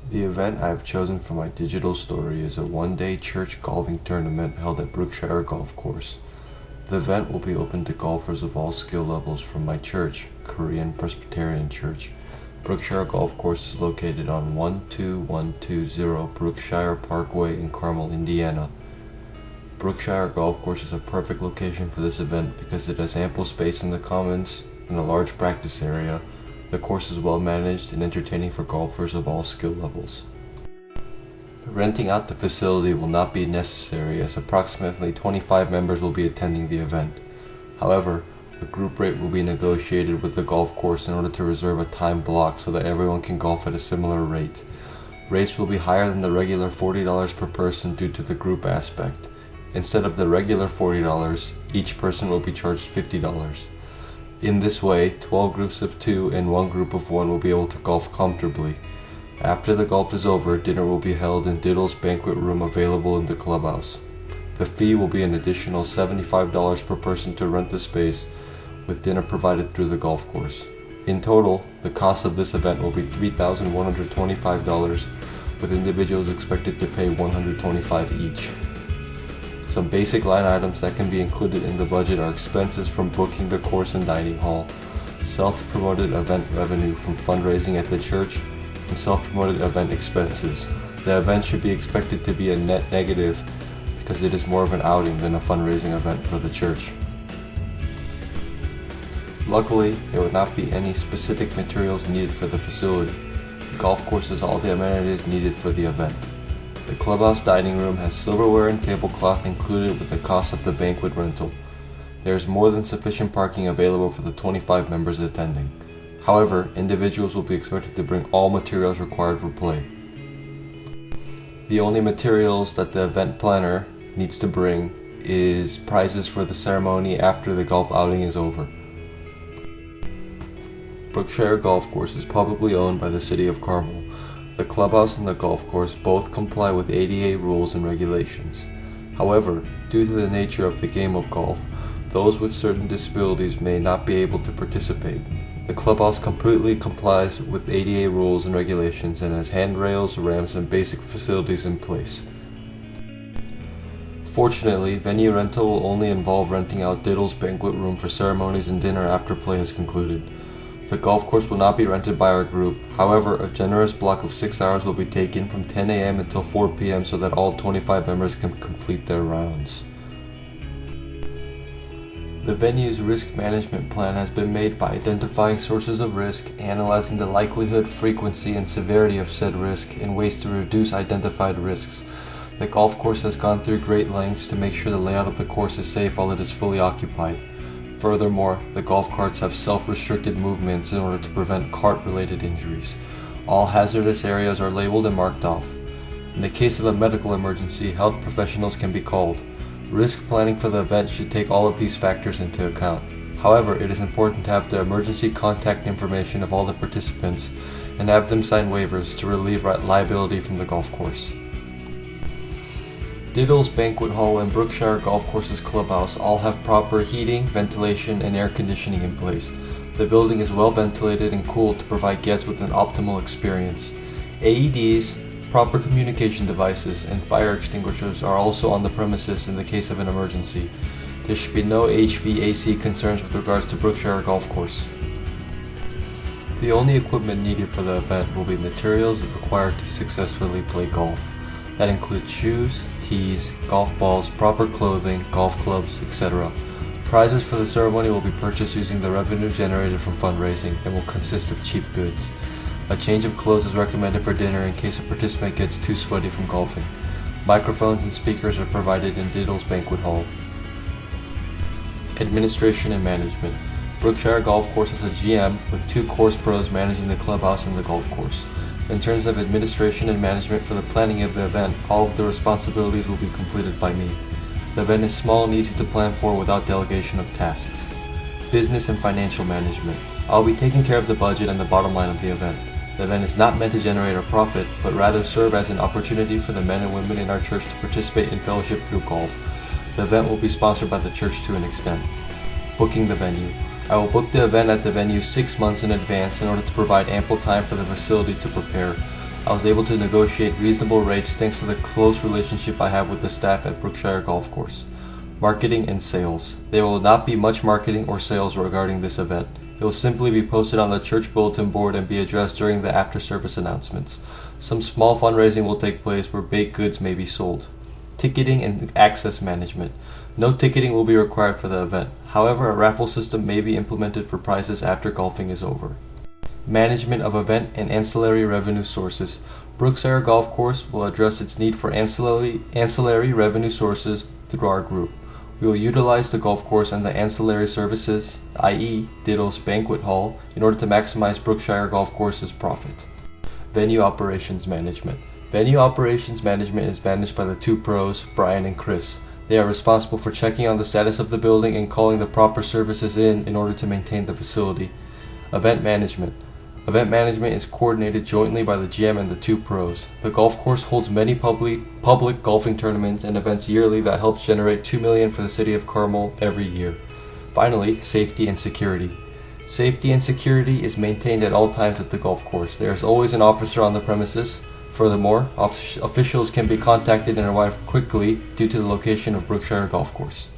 The event I have chosen for my digital story is a one-day church golfing tournament held at Brookshire Golf Course. The event will be open to golfers of all skill levels from my church, Korean Presbyterian Church. Brookshire Golf Course is located on 12120 Brookshire Parkway in Carmel, Indiana. Brookshire Golf Course is a perfect location for this event because it has ample space in the commons and a large practice area. The course is well managed and entertaining for golfers of all skill levels. Renting out the facility will not be necessary as approximately 25 members will be attending the event. However, a group rate will be negotiated with the golf course in order to reserve a time block so that everyone can golf at a similar rate. Rates will be higher than the regular $40 per person due to the group aspect. Instead of the regular $40, each person will be charged $50. In this way, 12 groups of 2 and 1 group of 1 will be able to golf comfortably. After the golf is over, dinner will be held in Diddle's banquet room available in the clubhouse. The fee will be an additional $75 per person to rent the space, with dinner provided through the golf course. In total, the cost of this event will be $3,125, with individuals expected to pay $125 each. Some basic line items that can be included in the budget are expenses from booking the course and dining hall, self-promoted event revenue from fundraising at the church, and self-promoted event expenses. The event should be expected to be a net negative because it is more of an outing than a fundraising event for the church. Luckily, there would not be any specific materials needed for the facility. The golf course has all the amenities needed for the event. The clubhouse dining room has silverware and tablecloth included with the cost of the banquet rental. There is more than sufficient parking available for the 25 members attending. However, individuals will be expected to bring all materials required for play. The only materials that the event planner needs to bring is prizes for the ceremony after the golf outing is over. Brookshire Golf Course is publicly owned by the City of Carmel. The clubhouse and the golf course both comply with ADA rules and regulations. However, due to the nature of the game of golf, those with certain disabilities may not be able to participate. The clubhouse completely complies with ADA rules and regulations and has handrails, ramps, and basic facilities in place. Fortunately, venue rental will only involve renting out Diddle's banquet room for ceremonies and dinner after play has concluded. The golf course will not be rented by our group. However, a generous block of 6 hours will be taken from 10 a.m. until 4 p.m. so that all 25 members can complete their rounds. The venue's risk management plan has been made by identifying sources of risk, analyzing the likelihood, frequency, and severity of said risk, and ways to reduce identified risks. The golf course has gone through great lengths to make sure the layout of the course is safe while it is fully occupied. Furthermore, the golf carts have self-restricted movements in order to prevent cart-related injuries. All hazardous areas are labeled and marked off. In the case of a medical emergency, health professionals can be called. Risk planning for the event should take all of these factors into account. However, it is important to have the emergency contact information of all the participants and have them sign waivers to relieve liability from the golf course. Diddle's Banquet Hall and Brookshire Golf Course's clubhouse all have proper heating, ventilation, and air conditioning in place. The building is well ventilated and cooled to provide guests with an optimal experience. AEDs, proper communication devices, and fire extinguishers are also on the premises in the case of an emergency. There should be no HVAC concerns with regards to Brookshire Golf Course. The only equipment needed for the event will be materials required to successfully play golf. That includes shoes, tees, golf balls, proper clothing, golf clubs, etc. Prizes for the ceremony will be purchased using the revenue generated from fundraising and will consist of cheap goods. A change of clothes is recommended for dinner in case a participant gets too sweaty from golfing. Microphones and speakers are provided in Diddle's Banquet Hall. Administration and Management. Brookshire Golf Course has a GM with 2 course pros managing the clubhouse and the golf course. In terms of administration and management for the planning of the event, all of the responsibilities will be completed by me. The event is small and easy to plan for without delegation of tasks. Business and Financial Management. I'll be taking care of the budget and the bottom line of the event. The event is not meant to generate a profit, but rather serve as an opportunity for the men and women in our church to participate in fellowship through golf. The event will be sponsored by the church to an extent. Booking the venue. I will book the event at the venue 6 months in advance in order to provide ample time for the facility to prepare. I was able to negotiate reasonable rates thanks to the close relationship I have with the staff at Brookshire Golf Course. Marketing and sales. There will not be much marketing or sales regarding this event. It will simply be posted on the church bulletin board and be addressed during the after-service announcements. Some small fundraising will take place where baked goods may be sold. Ticketing and access management. No ticketing will be required for the event. However, a raffle system may be implemented for prizes after golfing is over. Management of event and ancillary revenue sources. Brookshire Golf Course will address its need for ancillary revenue sources through our group. We will utilize the golf course and the ancillary services, i.e. Diddle's Banquet Hall, in order to maximize Brookshire Golf Course's profit. Venue Operations Management. Venue Operations Management is managed by the two pros, Brian and Chris. They are responsible for checking on the status of the building and calling the proper services in order to maintain the facility. Event Management. Event management is coordinated jointly by the GM and the two pros. The golf course holds many public golfing tournaments and events yearly that helps generate $2 million for the city of Carmel every year. Finally, safety and security. Safety and security is maintained at all times at the golf course. There is always an officer on the premises. Furthermore, officials can be contacted and arrive quickly due to the location of Brookshire Golf Course.